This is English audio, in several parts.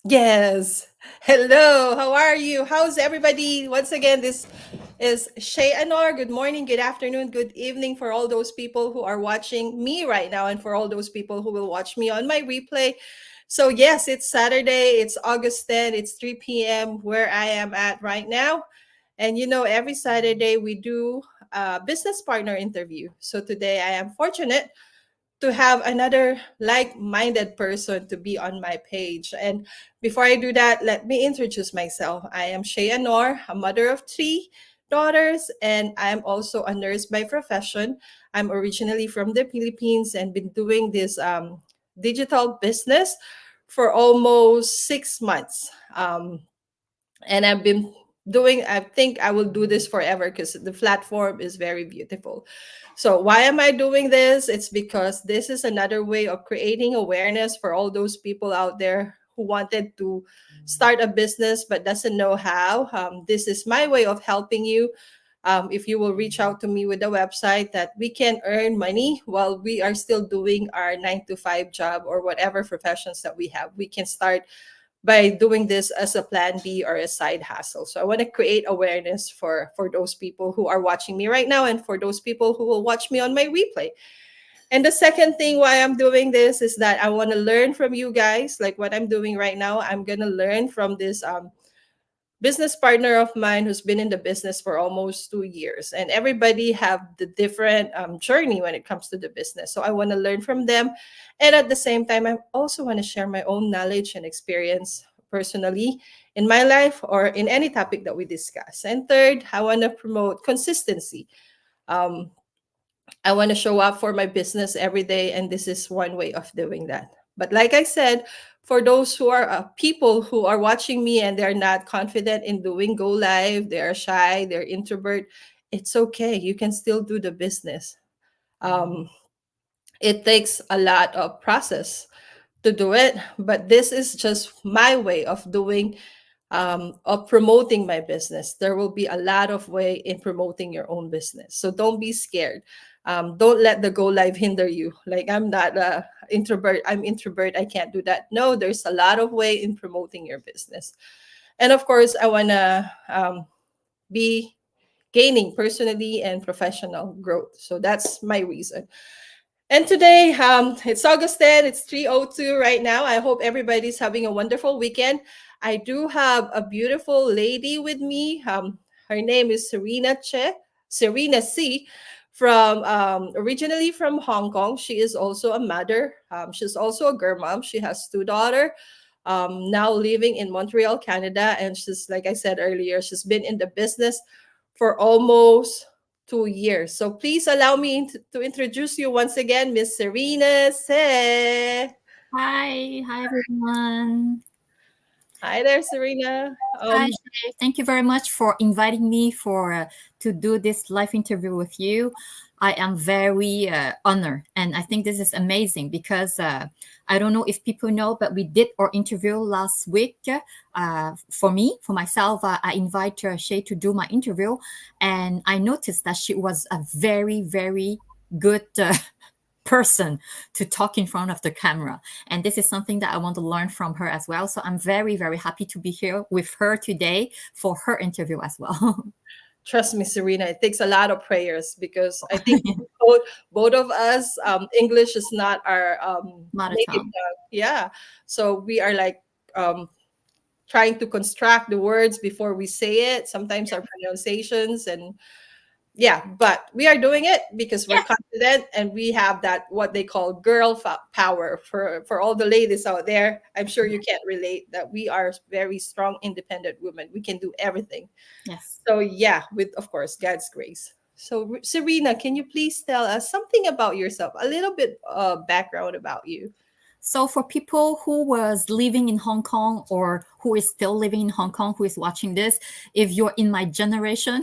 Yes. Hello. How are you? How's everybody? Once again, this is Shay Anor. Good morning, good afternoon, good evening for all those people who are watching me right now and for all those people who will watch me on my replay. So, yes, it's Saturday. It's August 10th. It's 3 p.m. where I am at right now. And every Saturday we do a business partner interview. So, today I am fortunate to have another like-minded person to be on my page. And before I do that, let me introduce myself. I am Shea Nor, a mother of three daughters, and I am also a nurse by profession. I'm originally from the Philippines and been doing this digital business for almost 6 months. And I've been doing, I think I will do this forever because the platform is very beautiful. So why am I doing this? It's because this is another way of creating awareness for all those people out there who wanted to start a business but doesn't know how. This is my way of helping you. If you will reach out to me with a website that we can earn money while we are still doing our 9 to 5 job or whatever professions that we have, we can start by doing this as a plan B or a side hustle. So I want to create awareness for those people who are watching me right now and for those people who will watch me on my replay. And the second thing why I'm doing this is that I want to learn from you guys, like what I'm doing right now. I'm going to learn from this business partner of mine who's been in the business for almost 2 years, and everybody have the different journey when it comes to the business. So I want to learn from them, and at the same time I also want to share my own knowledge and experience personally in my life or in any topic that we discuss. And third, I want to promote consistency. um, I want to show up for my business every day, and this is one way of doing that. But like I said, for those who are people who are watching me and they're not confident in doing go live, they're shy, they're introvert, it's okay. You can still do the business. Um, it takes a lot of process to do it, but this is just my way of promoting my business. There will be a lot of way in promoting your own business, so don't be scared. Don't let the go live hinder you. Like, I'm not a introvert, I'm introvert, I can't do that. No, there's a lot of way in promoting your business. And of course, I want to be gaining personally and professional growth. So that's my reason. And today, it's August 10th, it's 3:02 right now. I hope everybody's having a wonderful weekend. I do have a beautiful lady with me. Her name is Serena C, from originally from Hong Kong. She is also a mother. She's also a girl mom. She has two daughters. Now living in Montreal, Canada, and she's, like I said earlier, she's been in the business for almost 2 years. So please allow me to introduce you once again, Miss Serena Se. Hi everyone. Hi there, Serena. Hi, Shay. Thank you very much for inviting me for to do this live interview with you. I am very honored, and I think this is amazing because I don't know if people know, but we did our interview last week. For me, for myself, I invite Shay to do my interview, and I noticed that she was a very, very good person to talk in front of the camera. And this is something that I want to learn from her as well. So I'm very, very happy to be here with her today for her interview as well. Trust me, Serena, it takes a lot of prayers because I think both of us, English is not our Mother native tongue. tongue. Yeah. So we are like um, trying to construct the words before we say it. Sometimes our pronunciations and yeah, but we are doing it because we're Yeah. confident and we have that what they call power. For all the ladies out there, I'm sure you can't relate that we are very strong independent women. We can do everything. Yes. So yeah, with of course God's grace. So Serena, can you please tell us something about yourself, a little bit background about you? So for people who was living in Hong Kong or who is still living in Hong Kong, who is watching this, if you're in my generation,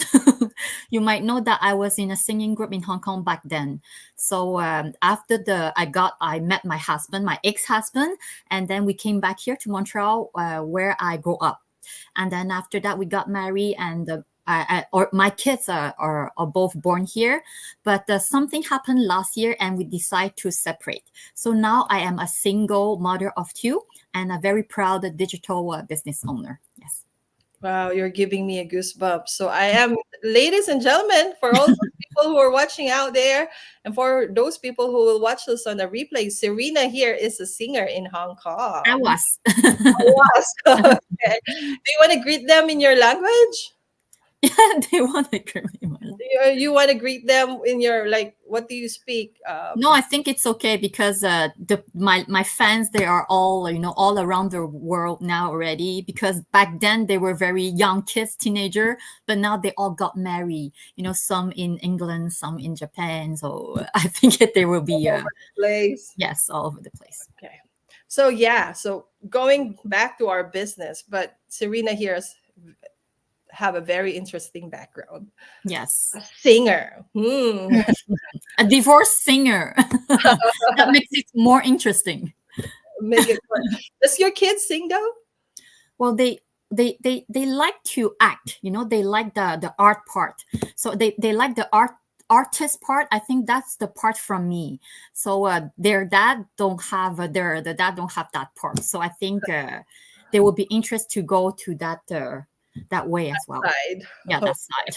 you might know that I was in a singing group in Hong Kong back then. So after I met my husband, my ex-husband, and then we came back here to Montreal, where I grew up. And then after that, we got married, and or my kids are both born here, but something happened last year, and we decided to separate. So now I am a single mother of two, and a very proud digital business owner. Yes. Wow, you're giving me a goosebump. So I am, ladies and gentlemen, for all those people who are watching out there, and for those people who will watch this on the replay, Serena here is a singer in Hong I Kong. was. Was. Okay. Do you want to greet them in your language? Yeah, they want to agree with me. You want to greet them in your, like, what do you speak? No, I think it's okay because my fans, they are all, all around the world now already, because back then they were very young kids, teenager, but now they all got married, some in England, some in Japan. So I think they will be All over the place. yes, all over the place. Okay. So yeah, so going back to our business, but Serena here have a very interesting background. Yes. A singer. Hmm. A divorced singer. That makes it more interesting. Make it fun. Does your kids sing though? Well, they like to act, they like the art part. So they like the artist part. I think that's the part from me. So their dad don't have the dad don't have that part. So I think they will be interested to go to that way as well. Side. Yeah, that side.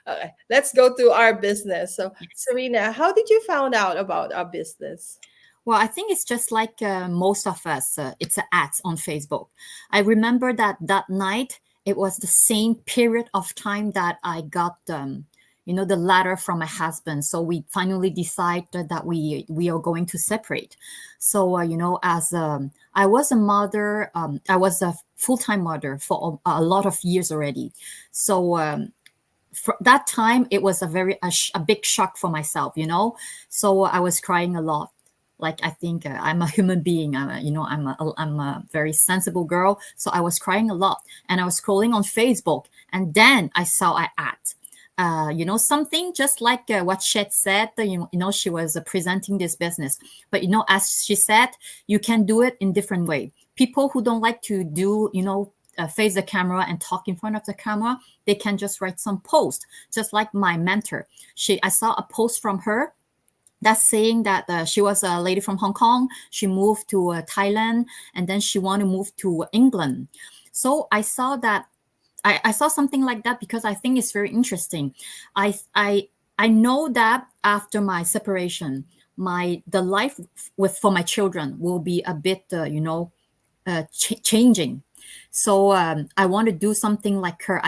Okay. Let's go to our business. So Yes. Serena, how did you found out about our business? Well, I think it's just like most of us. It's ads on Facebook. I remember that night, it was the same period of time that I got, the letter from my husband. So we finally decided that we are going to separate. So, as I was a mother, I was a full-time mother for a lot of years already. So for that time, it was a big shock for myself. So I was crying a lot. Like, I think I'm a human being. I'm a very sensible girl. So I was crying a lot, and I was scrolling on Facebook, and then I saw an ad. Something just like what Shed said. She was presenting this business, but as she said, you can do it in different way. People who don't like to do, face the camera and talk in front of the camera, they can just write some post. Just like my mentor, I saw a post from her that's saying that she was a lady from Hong Kong. She moved to Thailand, and then she want to move to England. So I saw that. I saw something like that because I think it's very interesting. I know that after my separation, the life for my children will be a bit changing. So I want to do something like her.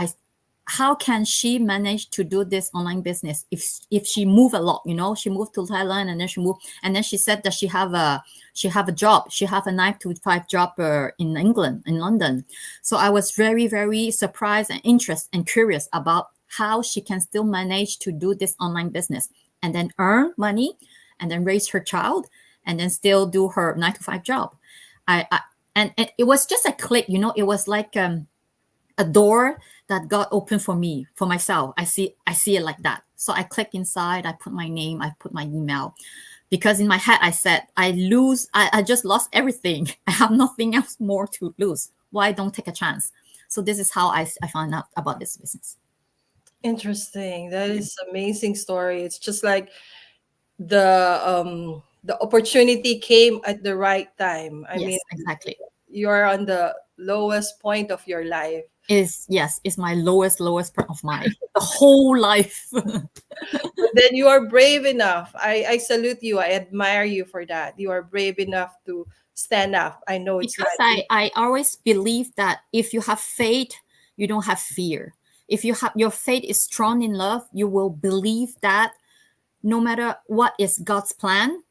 How can she manage to do this online business if she move a lot? She moved to Thailand, and then she said that she have a job. She have a 9 to 5 job in England, in London. So I was very, very surprised and interested and curious about how she can still manage to do this online business and then earn money and then raise her child and then still do her 9 to 5 job. And it was just a click. It was like a door that got open for me, for myself. I see it like that. So I click inside, I put my name, I put my email, because in my head I said, I just lost everything. I have nothing else more to lose. Why don't take a chance? So this is how I found out about this business. Interesting. That is amazing story. It's just like the opportunity came at the right time. I Yes, mean, exactly. you're on the lowest point of your life. It's my lowest part of my the whole life. But then you are brave enough. I salute you. I admire you for that. You are brave enough to stand up. I know it's Because not easy. I always believe that if you have faith, you don't have fear. If your faith is strong in love, you will believe that no matter what is God's plan,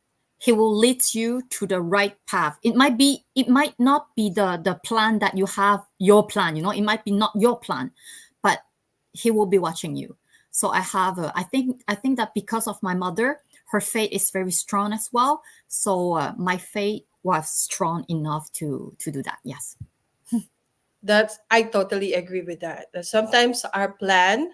He will lead you to the right path. It might not be the plan that you have, your plan. It might be not your plan, but He will be watching you. So I think that because of my mother, her faith is very strong as well. So my faith was strong enough to do that. Yes. I totally agree with that. That sometimes our plan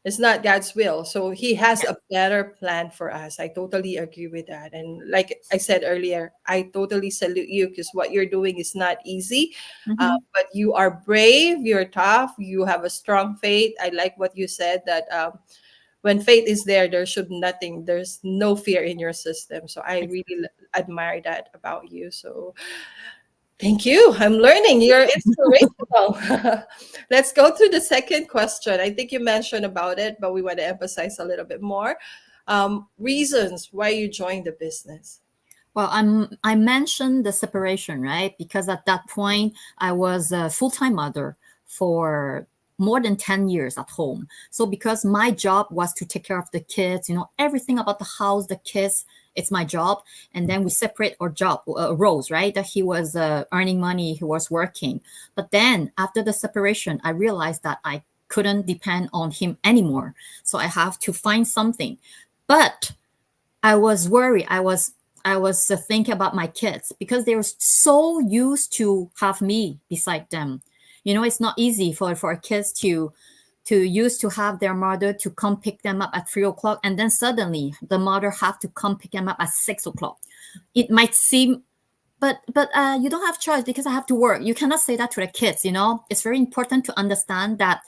is not God's will. So He has a better plan for us. I totally agree with that. And like I said earlier, I totally salute you because what you're doing is not easy. Mhm. But you are brave, you're tough, you have a strong faith. I like what you said that when faith is there, there's no fear in your system. So I really admire that about you. So Thank you. I'm learning. You're inspirational. Let's go to the second question. I think you mentioned about it, but we want to emphasize a little bit more. Reasons why you joined the business. Well, I mentioned the separation, right? Because at that point, I was a full time mother for more than 10 years at home. So, because my job was to take care of the kids, everything about the house, the kids, it's my job. And then we separate our job roles, right? That he was earning money, he was working. But then after the separation, I realized that I couldn't depend on him anymore. So, I have to find something. But I was worried. I was thinking about my kids because they were so used to have me beside them. It's not easy for kids to used to have their mother to come pick them up at 3 o'clock, and then suddenly the mother have to come pick them up at 6 o'clock. It might seem, but you don't have choice because I have to work. You cannot say that to the kids. It's very important to understand that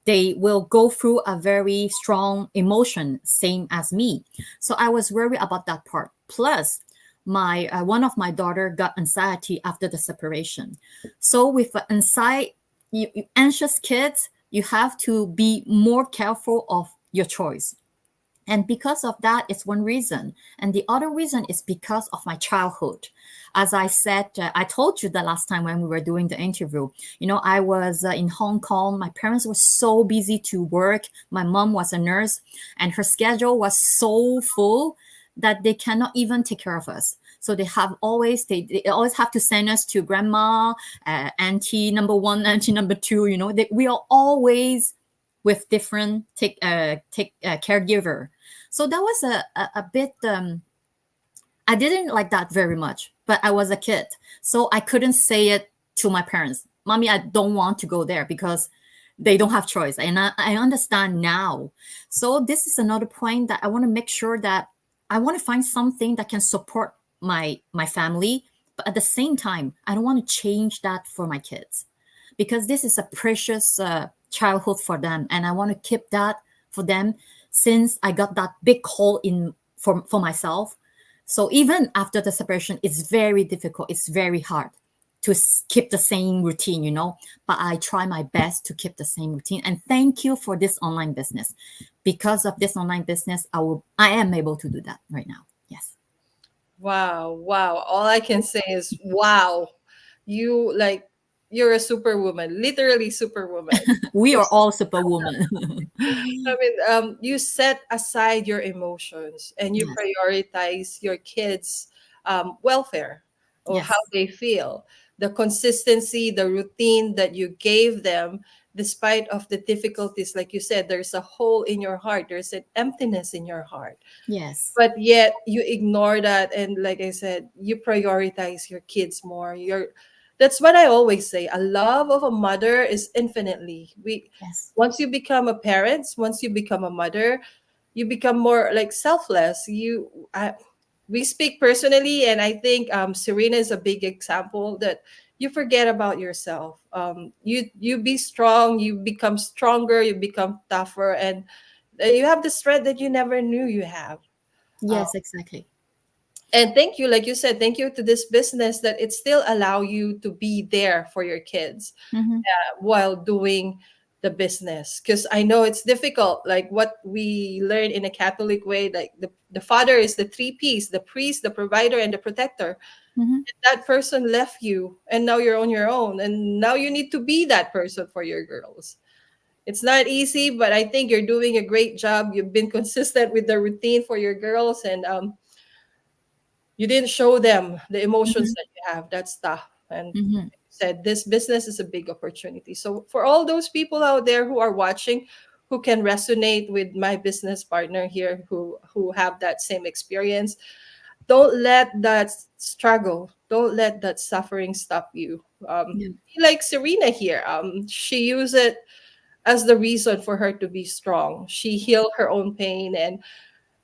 they will go through a very strong emotion, same as me. So I was worried about that part. Plus, my one of my daughter got anxiety after the separation. So with anxiety, anxious kids, you have to be more careful of your choice. And because of that, it's one reason. And the other reason is because of my childhood. As I said, I told you the last time when we were doing the interview, I was in Hong Kong. My parents were so busy to work. My mom was a nurse, and her schedule was so full that they cannot even take care of us. So they always have to send us to grandma, auntie number one, auntie number two. We are always with different take caregiver. So that was a bit. I didn't like that very much, but I was a kid, so I couldn't say it to my parents. Mommy, I don't want to go there because they don't have choice, and I understand now. So this is another point that I want to make sure that I want to find something that can support my family, but at the same time, I don't want to change that for my kids because this is a precious childhood for them, and I want to keep that for them since I got that big hole in for myself. So even after the separation, it's very difficult. It's very hard to keep the same routine, but I try my best to keep the same routine. And thank you for this online business. Because of this online business, I am able to do that right now. Yes. Wow, wow. All I can say is wow. You like you're a superwoman, literally superwoman. We are all superwoman. I mean, you set aside your emotions and you Yes. prioritize your kids' welfare or how Yes. they feel. The consistency, the routine that you gave them, despite of the difficulties, like you said, there's a hole in your heart. There's an emptiness in your heart, Yes. but yet you ignore that, and like I said, you prioritize your kids more. That's what I always say, a love of a mother is infinitely we Yes. once you become a parent, once you become a mother, you become more like selfless. We speak personally, and I think Serena is a big example that you forget about yourself. You be strong, you become stronger, you become tougher, and you have the strength that you never knew you have. uh, Yes, exactly. and thank you, like you said, thank you to this business that it still allow you to be there for your kids Hmm. while doing the business, because I know it's difficult, like what we learn in a Catholic way, like the father is the three P's: the priest, the provider, and the protector. Hmm. That person left you, and now you're on your own, and now you need to be that person for your girls. It's not easy, but I think you're doing a great job. You've been consistent with the routine for your girls, and you didn't show them the emotions Hmm. that you have. That's tough. And Hmm. like you said, this business is a big opportunity. So for all those people out there who are watching, who can resonate with my business partner here, who have that same experience, don't let that struggle, don't let that suffering stop you. Yeah. Be like Serena here. She used it as the reason for her to be strong. She healed her own pain, and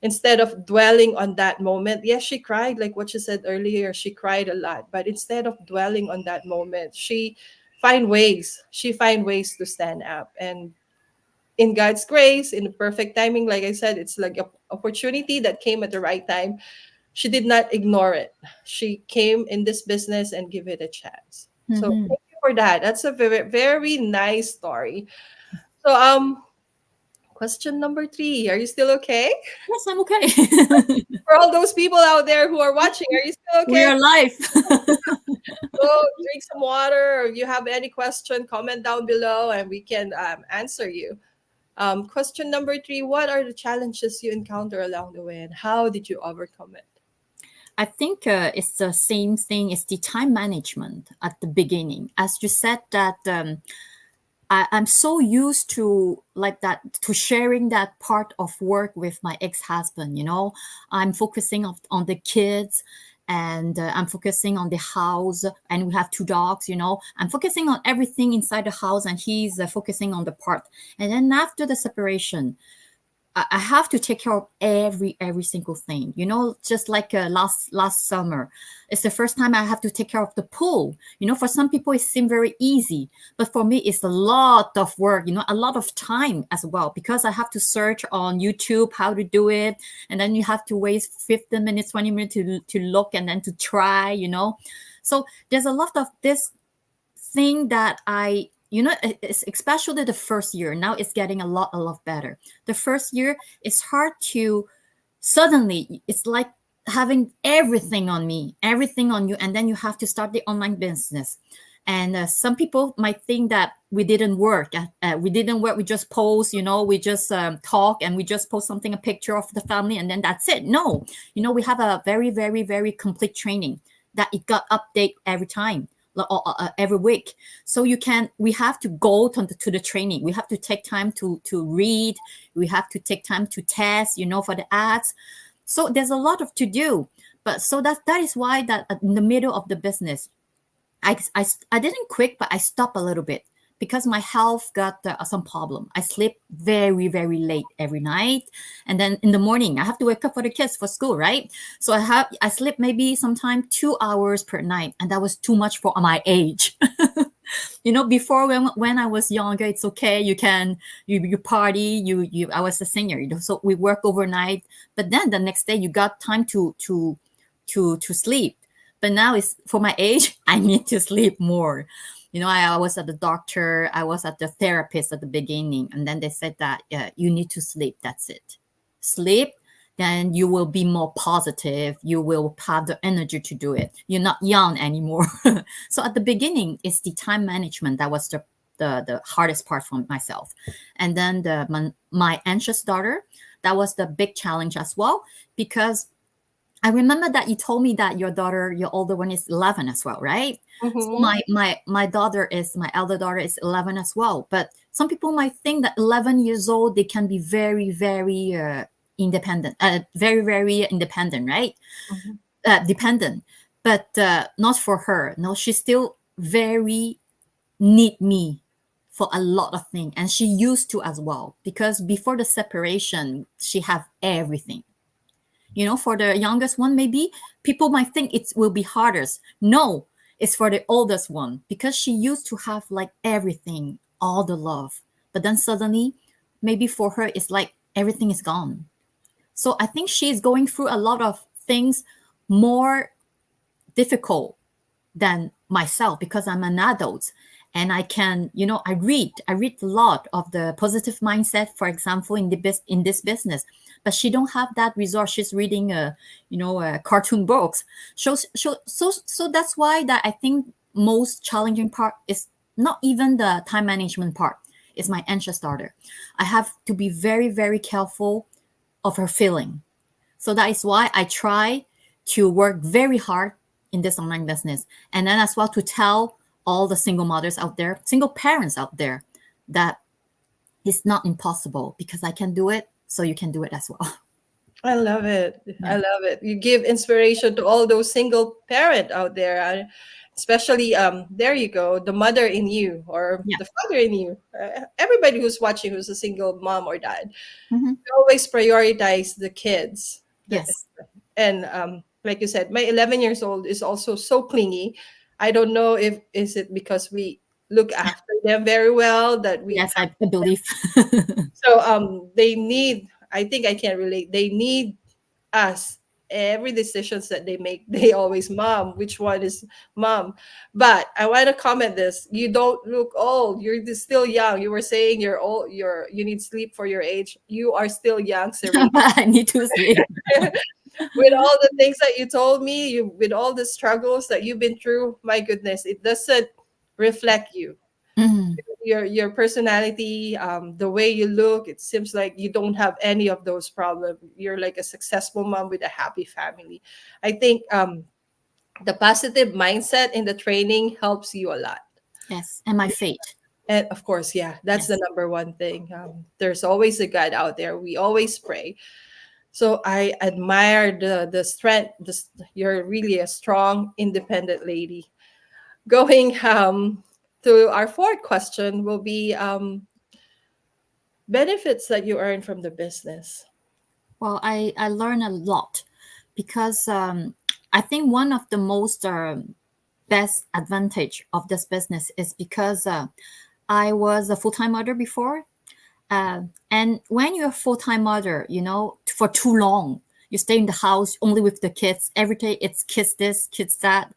instead of dwelling on that moment, yes, she cried, like what you said earlier, she cried a lot, but instead of dwelling on that moment, she find ways to stand up, and in God's grace, in the perfect timing, like I said, it's like a opportunity that came at the right time. she did not ignore it. She came in this business and give it a chance. So Mhm. thank you for that. That's a very, very nice story. So question number three. Are you still okay? Yes, I'm okay. For all those people out there who are watching, are you still We okay? are live. Go drink some water, or if you have any question, comment down below and we can answer you. Question number three: what are the challenges you encounter along the way, and how did you overcome it? I think it's the same thing. It's the time management at the beginning. As you said that I'm so used to like that to sharing that part of work with my ex-husband. I'm focusing on the kids, and I'm focusing on the house, and we have two dogs. I'm focusing on everything inside the house, and he's focusing on the part. And then after the separation, I have to take care of every single thing. Just like last summer, it's the first time I have to take care of the pool. For some people it seems very easy, but for me it's a lot of work. A lot of time as well, because I have to search on YouTube how to do it, and then you have to wait 15 minutes, 20 minutes to look and then to try. So there's a lot of this thing that it's especially the first year. Now it's getting a lot better. The first year it's hard to suddenly, it's like having everything on me, everything on you, and then you have to start the online business. And some people might think that we didn't work. We just post, we just talk, and we just post something, a picture of the family, and then that's it. No, we have a very, very, very complete training that it got update every time, every week. So we have to go to the training. We have to take time to read. We have to take time to test, for the ads. So there's a lot of to do. But so that is why that in the middle of the business, I didn't quit, but I stopped a little bit because my health got some problem. I sleep very, very late every night, and then in the morning I have to wake up for the kids for school, right? So I sleep maybe sometime 2 hours per night, and that was too much for my age. Before, when I was younger, it's okay. You party. I was a singer, so we work overnight. But then the next day you got time to sleep. But now it's for my age, I need to sleep more. I was at the doctor, I was at the therapist at the beginning, and then they said that you need to sleep. That's it. Sleep, then you will be more positive. You will have the energy to do it. You're not young anymore. So at the beginning, it's the time management that was the hardest part for myself. And then my anxious daughter, that was the big challenge as well, because I remember that you told me that your older one is 11 as well, right? So Mm-hmm. my elder daughter is 11 as well. But some people might think that 11 years old, they can be very, very independent, very, very independent, right? Mm-hmm. Dependent, but not for her. No, she still very need me for a lot of things, and she used to as well, because before the separation, she have everything. For the youngest one, maybe people might think it will be harder. No, it's for the oldest one, because she used to have like everything, all the love. But then suddenly, maybe for her, it's like everything is gone. So I think she's going through a lot of things more difficult than myself, because I'm an adult, and I can, I read a lot of the positive mindset, for example, in this business. But she don't have that resource. She's reading cartoon books. So that's why that I think most challenging part is not even the time management part. It's my anxious daughter. I have to be very, very careful of her feeling. So that is why I try to work very hard in this online business. And then as well to tell all the single mothers out there, single parents out there, that it's not impossible, because I can do it. So you can do it as well. I love it. I Yeah. love it. You give inspiration to all those single parent out there. Especially there you go, the mother in you or Yeah. the father in you. Everybody who's watching who's a single mom or dad, Hmm. always prioritize the kids. Yes. And like you said, my 11 years old is also so clingy. I don't know if is it because we look after them very well that we Yes, I believe. so they need, I think I can relate, they need us every decisions that they make, they always, mom, which one is mom? But I want to comment this. You don't look old. You're still young. You were saying you're old, you need sleep for your age. You are still young, Serena. I need to sleep. With all the things that you told me, you with all the struggles that you've been through, my goodness, it doesn't reflect you. Mhm. Your personality, the way you look, it seems like you don't have any of those problems. You're like a successful mom with a happy family. I think the positive mindset in the training helps you a lot. Yes, and my fate. And of course, yeah, that's the Yes. number one thing. There's always a God out there. We always pray. So I admire the strength. You're really a strong, independent lady. Going to our fourth question will be benefits that you earn from the business. Well, I learn a lot because I think one of the most best advantage of this business is because I was a full-time mother before. And when you're a full-time mother, for too long, you stay in the house only with the kids. Every day it's kids this, kids that,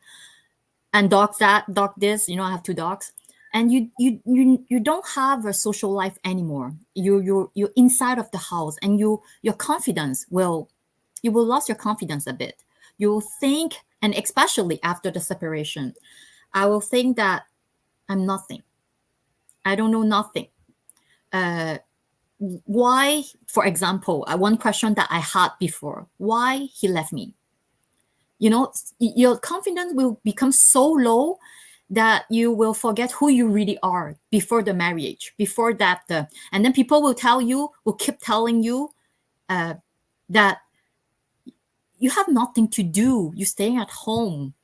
and dogs that, dog this. I have two dogs, and you don't have a social life anymore. You're inside of the house, and your confidence will you will lose your confidence a bit. You'll think, and especially after the separation, I will think that I'm nothing. I don't know nothing. Uh, why, for example, one question that I had before: why he left me? Your confidence will become so low that you will forget who you really are before the marriage, before that, and then people will keep telling you uh, that you have nothing to do. You're staying at home.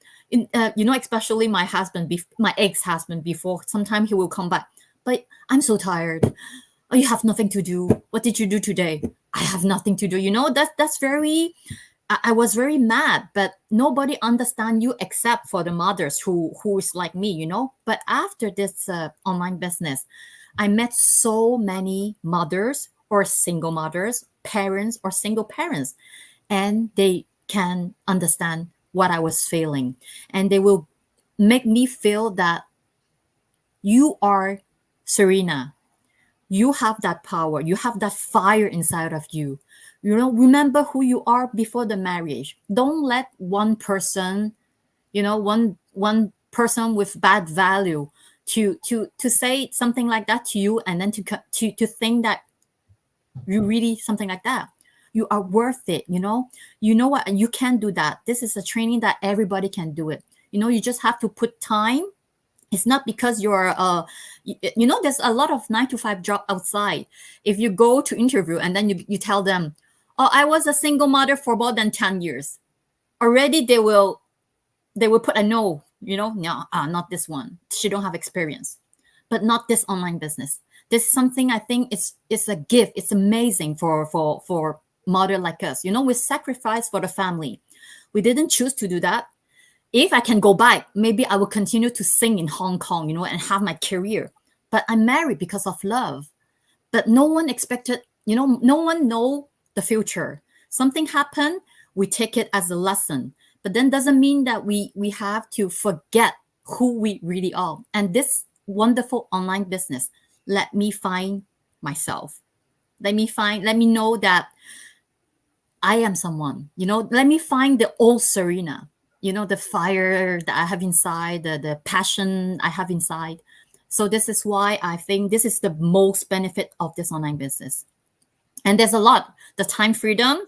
Especially my husband, my ex-husband before. Sometimes he will come back, but I'm so tired. Oh, you have nothing to do. What did you do today? I have nothing to do. That's very. I was very mad, but nobody understand you except for the mothers who is like me. But after this online business, I met so many mothers or single mothers, parents or single parents, and they can understand what I was feeling, and they will make me feel that you are Serena. You have that power. You have that fire inside of you. Remember who you are before the marriage. Don't let one person, one person with bad value to say something like that to you, and then to think that you really something like that. You are worth it. You know what, and you can do that. This is a training that everybody can do it. You just have to put time. It's not because you're there's a lot of 9 to 5 job outside. If you go to interview and then you tell them, oh, I was a single mother for more than 10 years, already they will put a no. No, not this one, she don't have experience. But not this online business. This is something I think it's a gift. It's amazing for mother like us. We sacrifice for the family. We didn't choose to do that. If I can go back, maybe I will continue to sing in Hong Kong, and have my career. But I'm married because of love. But no one expected, no one know the future. Something happened, we take it as a lesson. But then doesn't mean that we have to forget who we really are. And this wonderful online business let me find myself. Let me know that I am someone. Let me find the old Serena. The fire that I have inside, the passion I have inside. So this is why I think this is the most benefit of this online business. And there's a lot: the time freedom,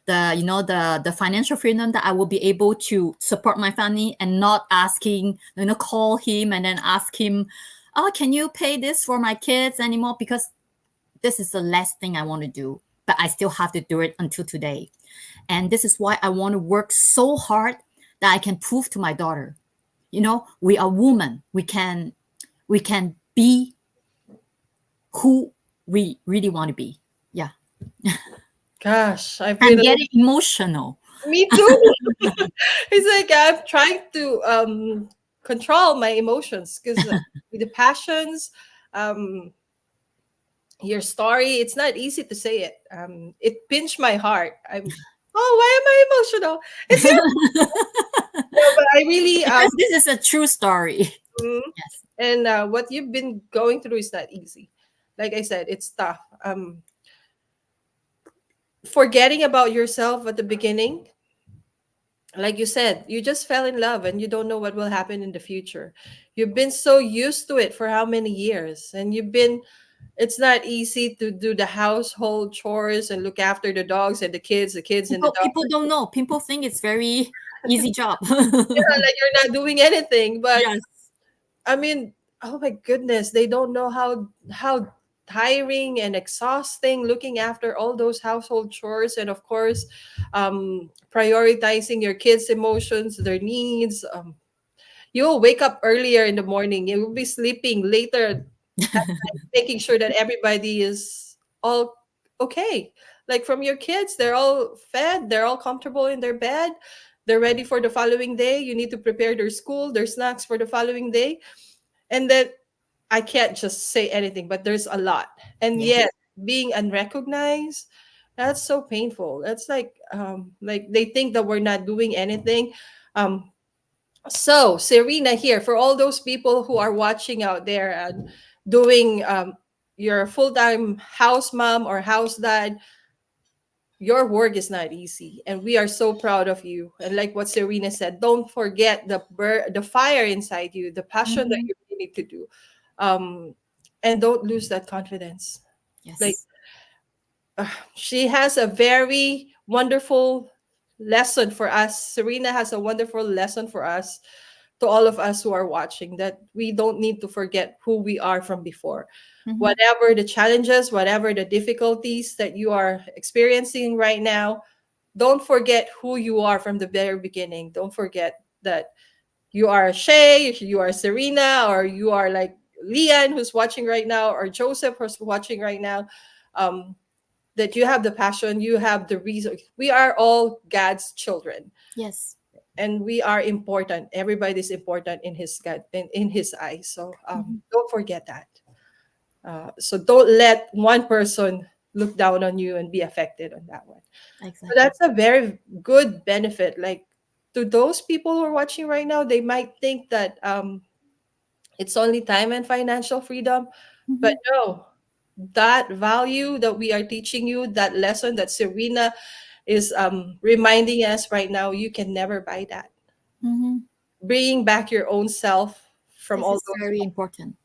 the financial freedom, that I will be able to support my family and not asking, call him and then ask him, oh, can you pay this for my kids anymore? Because this is the last thing I want to do, but I still have to do it until today. And this is why I want to work so hard that I can prove to my daughter, we are women. We can be who we really want to be. Yeah. Gosh, I I'm feel getting emotional. me too. It's like I'm trying to control my emotions because the passions, um, your story, it's not easy to say it. It pinched my heart. Oh, why am I emotional? It's your no, but I really Because this is a true story. mm, Yes. and what you've been going through is not easy. Like I said, it's tough. Forgetting about yourself at the beginning, like you said, you just fell in love and you don't know what will happen in the future. You've been so used to it for how many years, and it's not easy to do the household chores and look after the dogs and the kids and the People dogs. don't know. People think it's very easy job. Like you're not doing anything, but Yes. I mean, oh my goodness, they don't know how tiring and exhausting looking after all those household chores, and of course, prioritizing your kids' emotions, their needs. You'll wake up earlier in the morning. You will be sleeping later, making sure that everybody is all okay. Like from your kids, they're all fed, they're all comfortable in their bed, they're ready for the following day. You need to prepare their school, their snacks for the following day. And then I can't just say anything, but there's a lot. And Yes. yet, being unrecognized, that's so painful. That's like they think that we're not doing anything. Um, so Serena here for all those people who are watching out there and doing your full-time house mom or house dad, your work is not easy and we are so proud of you. And like what Serena said, don't forget the fire inside you, the passion that Mhm. you really need to do. um and don't lose that confidence. Like Yes. she has a very wonderful lesson for us. Serena has a wonderful lesson for us, to all of us who are watching, that we don't need to forget who we are from before. Mhm. Whatever the challenges, whatever the difficulties that you are experiencing right now, don't forget who you are from the very beginning. Don't forget that you are Shay, you are Serena, or you are like Leanne who's watching right now, or Joseph who's watching right now. Um, that you have the passion, you have the reason. We are all God's children, Yes. and we are important. Everybody's important in his God, in his eyes. So Mhm. don't forget that. So don't let one person look down on you and be affected on that one. So Exactly. that's a very good benefit. Like to those people who are watching right now, they might think that it's only time and financial freedom, but Mhm. no, that value that we are teaching you, that lesson that Serena is reminding us right now, you can never buy that. Mhm. Bringing back your own self from This all is those, very important.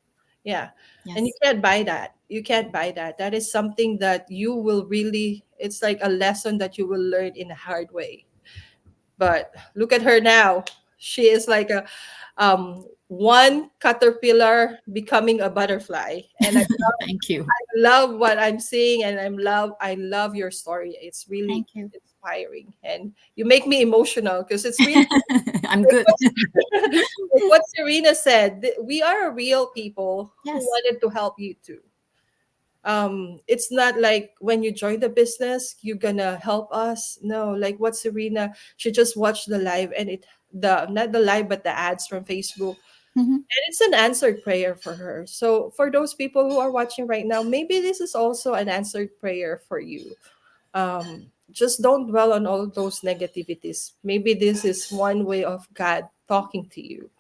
yeah. And you Yes. can't buy that. You can't buy that. That is something that you will really, it's like a lesson that you will learn in a hard way. But look at her now. She is like a one caterpillar becoming a butterfly. And I Thank you. love what I'm seeing, and I love your story. It's really Thank you. inspiring, and you make me emotional because it's really I'm like good. like what Serena said. We are real people who Yes. wanted to help you too. It's not like when you join the business you're gonna help us. No, like what Serena, she just watched the live, and it the not the live but the ads from Facebook, Mhm. and it's an answered prayer for her. So for those people who are watching right now, maybe this is also an answered prayer for you. Just don't dwell on all those negativities. Maybe this is one way of God talking to you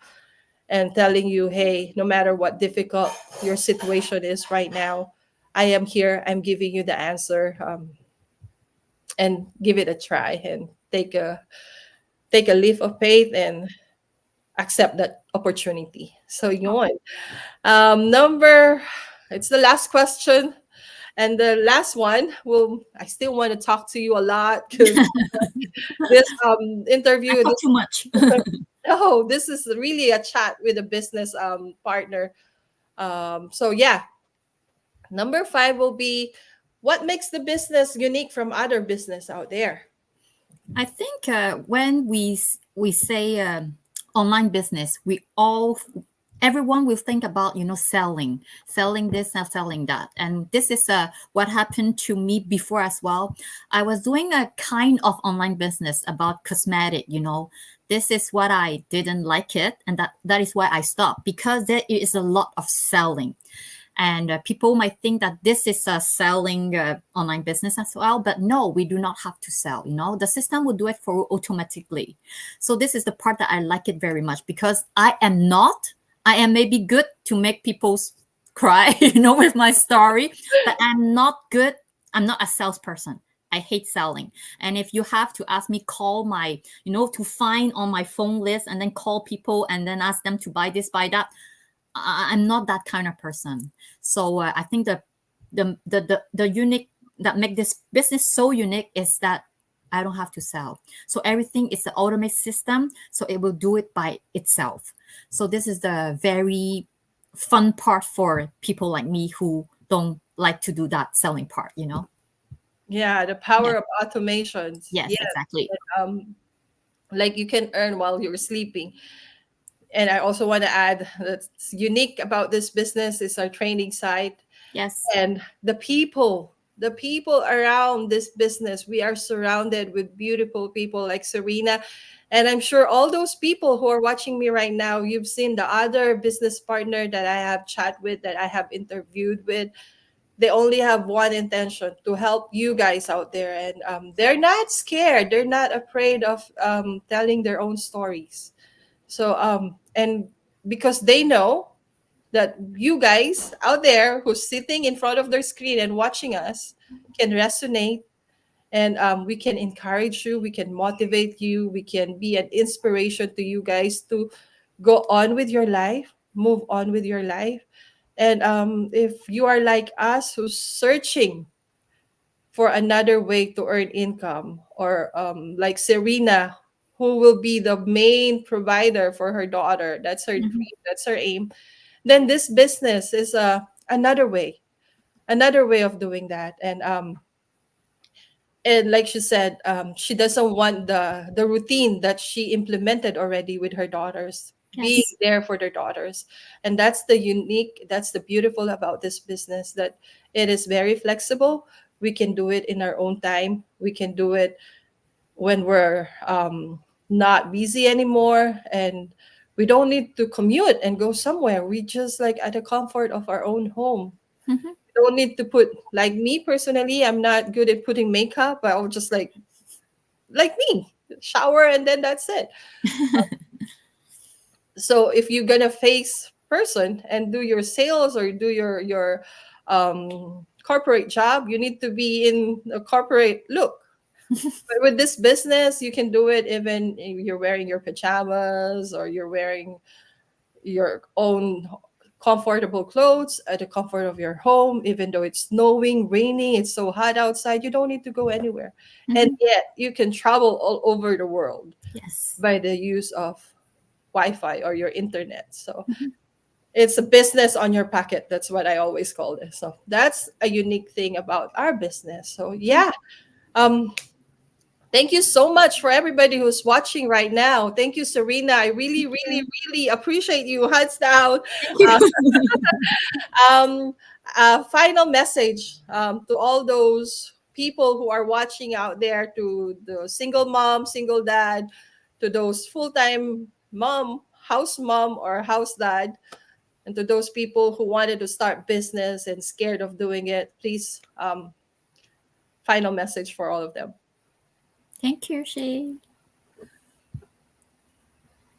and telling you, hey, no matter what difficult your situation is right now, I am here. I'm giving you the answer, and give it a try and take a leap of faith and accept that opportunity. So yun. Number, it's the last question. And the last one, will I still want to talk to you a lot because this I interview, talk this too much. no, this is really a chat with a business partner. So yeah, number five will be, what makes the business unique from other business out there? I think when we say online business, everyone will think about selling this and selling that, and this is what happened to me before as well. I was doing a kind of online business about cosmetic. This is what I didn't like it, and that is why I stopped, because there is a lot of selling. And people might think that this is a selling online business as well, but no, we do not have to sell. The system will do it for automatically. So this is the part that I like it very much, because I am maybe good to make people cry, with my story, but I'm not good. I'm not a salesperson. I hate selling. And if you have to ask me, call my, to find on my phone list and then call people and then ask them to buy this, buy that, I'm not that kind of person. So I think the unique that make this business so unique is that I don't have to sell. So everything is an automated system, so it will do it by itself. So this is the very fun part for people like me who don't like to do that selling part. Yeah, the power Yeah. of automations. Yes, Yes. exactly. Um, like you can earn while you're sleeping. And I also want to add that's unique about this business is our training site Yes. and the people around this business. We are surrounded with beautiful people like Serena. And I'm sure all those people who are watching me right now, you've seen the other business partner that I have chat with, that I have interviewed with. They only have one intention: to help you guys out there. And they're not scared, they're not afraid of telling their own stories. So and because they know that you guys out there who's sitting in front of their screen and watching us can resonate, and we can encourage you, we can motivate you, we can be an inspiration to you guys to go on with your life, move on with your life. And if you are like us, who's searching for another way to earn income, or like Serena, who will be the main provider for her daughter, that's her Mhm. dream, that's her aim, then this business is another way of doing that. And like she said, she doesn't want the routine that she implemented already with her daughters, being Yes. there for their daughters. And that's the beautiful about this business, that it is very flexible. We can do it in our own time, we can do it when we're not busy anymore, and we don't need to commute and go somewhere. We just like at the comfort of our own home. Mhm. Don't need to put, like me personally, I'm not good at putting makeup. I'll just like me, shower and then that's it. So if you're gonna face person and do your sales or do your corporate job, you need to be in a corporate look. But with this business, you can do it even if you're wearing your pajamas or you're wearing your own comfortable clothes at the comfort of your home, even though it's snowing, raining, it's so hot outside, you don't need to go anywhere. And Mhm. yet you can travel all over the world Yes. by the use of Wi-Fi or your internet. So Mhm. it's a business on your pocket. That's what I always call it. So that's a unique thing about our business. So yeah. Um, Thank you so much for everybody who's watching right now. Thank you, Serena. I really, Thank really, you. really appreciate you. Hands down. Thank Uh, you. um, Final message to all those people who are watching out there, to the single mom, single dad, to those full time mom, or house dad, and to those people who wanted to start business and scared of doing it. Please, final message for all of them. Thank you, Shay.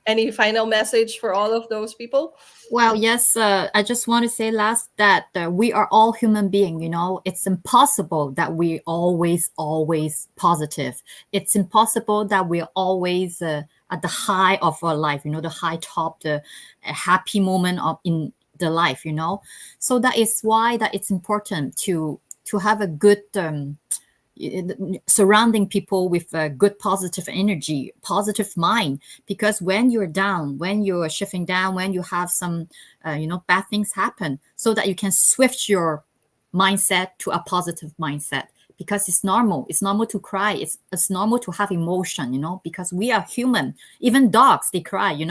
Any final message for all of those people? Well, yes, I just want to say last that we are all human beings. It's impossible that we always positive. It's impossible that we're always at the high of our life, the high top, the happy moment of in the life. So that is why that it's important to have a good surrounding people with a good positive energy, positive mind. Because when you're down, when you're shifting down, when you have some bad things happen, so that you can switch your mindset to a positive mindset. Because it's normal to cry, it's normal to have emotion, because we are human. Even dogs, they cry.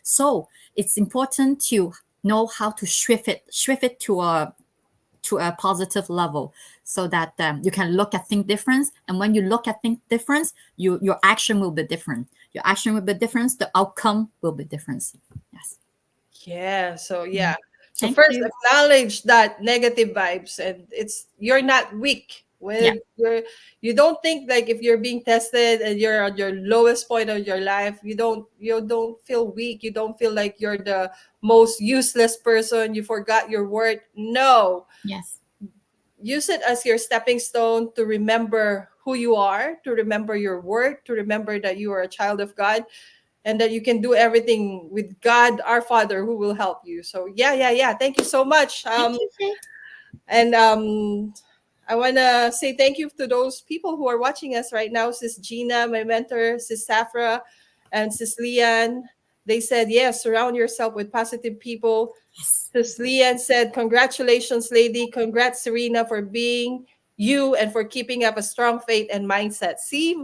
So it's important to know how to shift it to a positive level, so that you can look at things different. And when you look at things different, your action will be different. Your action will be different, the outcome will be different. Yes. Yeah. So yeah. So Thank first you. acknowledge that negative vibes, and it's you're not weak Yeah. with your, you don't think like if you're being tested and you're at your lowest point of your life, you don't feel weak, you don't feel like you're the most useless person, you forgot your worth. No, Yes. use it as your stepping stone to remember who you are, to remember your worth, to remember that you are a child of God, and that you can do everything with God, our Father, who will help you. So yeah, yeah, yeah. Thank you so much. Thank you, Shay. And I wanna say thank you to those people who are watching us right now. Sis Gina, my mentor, Sis Safra, and Sis Lian. They said yes. Surround yourself with positive people. Yes. Sis Lian said, "Congratulations, lady. Congrats, Serena, for being you and for keeping up a strong faith and mindset." See,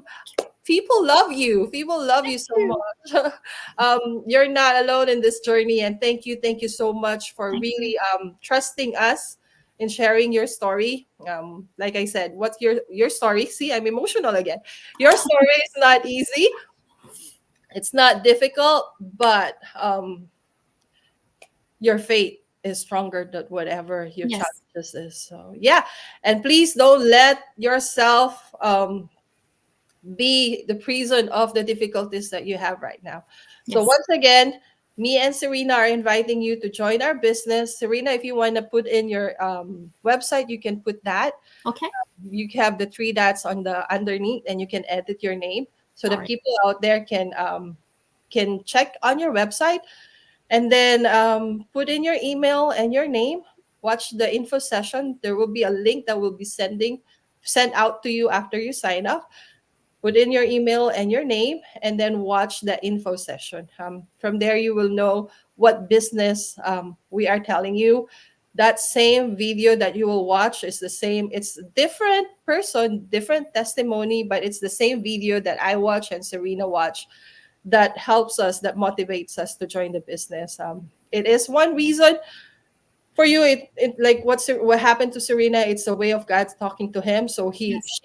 people love you. People love Thank you so you. much. You're not alone in this journey, and thank you so much for Thank you. really trusting us in sharing your story. Like I said, what's your story? See, I'm emotional again. Your story is not easy. It's not difficult, but your faith is stronger than whatever your Yes. challenges is. So yeah, and please don't let yourself be the prison of the difficulties that you have right now. So Yes. once again, me and Serena are inviting you to join our business. Serena, if you want to put in your website, you can put that. Okay. You have the three dots on the underneath, and you can edit your name so All that right. people out there can check on your website, and then put in your email and your name. Watch the info session. There will be a link that will be sent out to you after you sign up. Put in your email and your name, and then watch the info session. From there, you will know what business we are telling you. That same video that you will watch is the same. It's a different person, different testimony, but it's the same video that I watch and Serena watch, that helps us, that motivates us to join the business. It is one reason for you. It like what happened to Serena, it's a way of God talking to him. So Yes.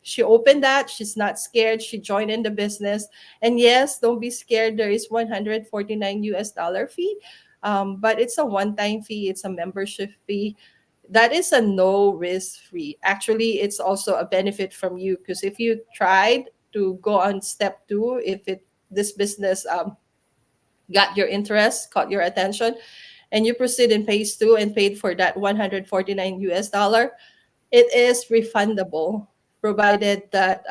she opened that. She's not scared. She joined in the business. And yes, don't be scared. There is 149 US dollar fee. But it's a one-time fee, it's a membership fee. That is a no risk free. Actually, it's also a benefit from you, because if you tried to go on step two, if it this business got your interest, caught your attention, and you proceed in phase two and paid for that 149 US dollar, it is refundable, provided that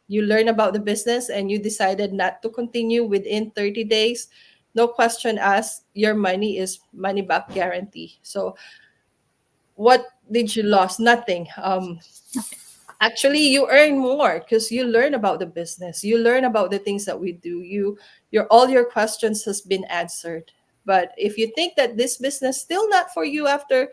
you learn about the business and you decided not to continue within 30 days. No question asked, your money is money back guarantee. So what did you lose? Nothing. Nothing. Actually, you earn more because you learn about the business, you learn about the things that we do, your all your questions has been answered. But if you think that this business still not for you after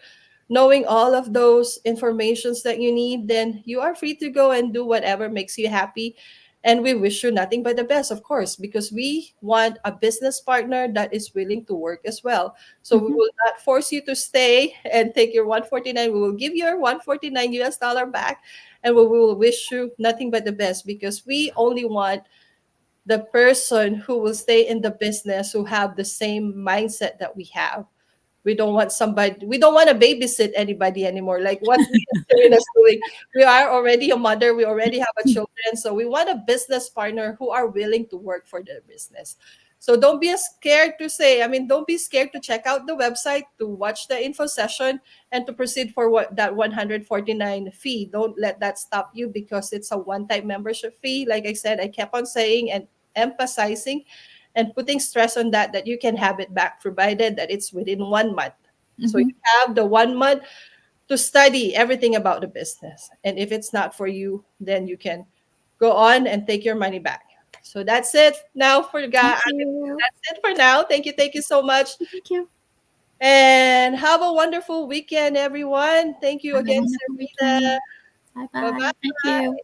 knowing all of those informations that you need, then you are free to go and do whatever makes you happy. And we wish you nothing but the best, of course, because we want a business partner that is willing to work as well. So we Mm-hmm. will not force you to stay and take your 149. We will give your 149 US dollar back, and we will wish you nothing but the best, because we only want the person who will stay in the business who have the same mindset that we have. We don't want somebody, we don't want to babysit anybody anymore, like what me and Serena's doing. We are already a mother, we already have a children, so we want a business partner who are willing to work for their business. So don't be scared to say, I mean, don't be scared to check out the website, to watch the info session, and to proceed for what that 149 fee. Don't let that stop you, because it's a one-time membership fee. Like I said, I kept on saying and emphasizing and putting stress on that you can have it back, provided that it's within 1 month. So you Mm-hmm. have the 1 month to study everything about the business. And if it's not for you, then you can go on and take your money back. So that's it now for Thank guys. you. That's it for now. Thank you so much. Thank you. And have a wonderful weekend, everyone. Thank you Have a again, wonderful Serena. weekend. Bye Bye bye. Thank bye. you.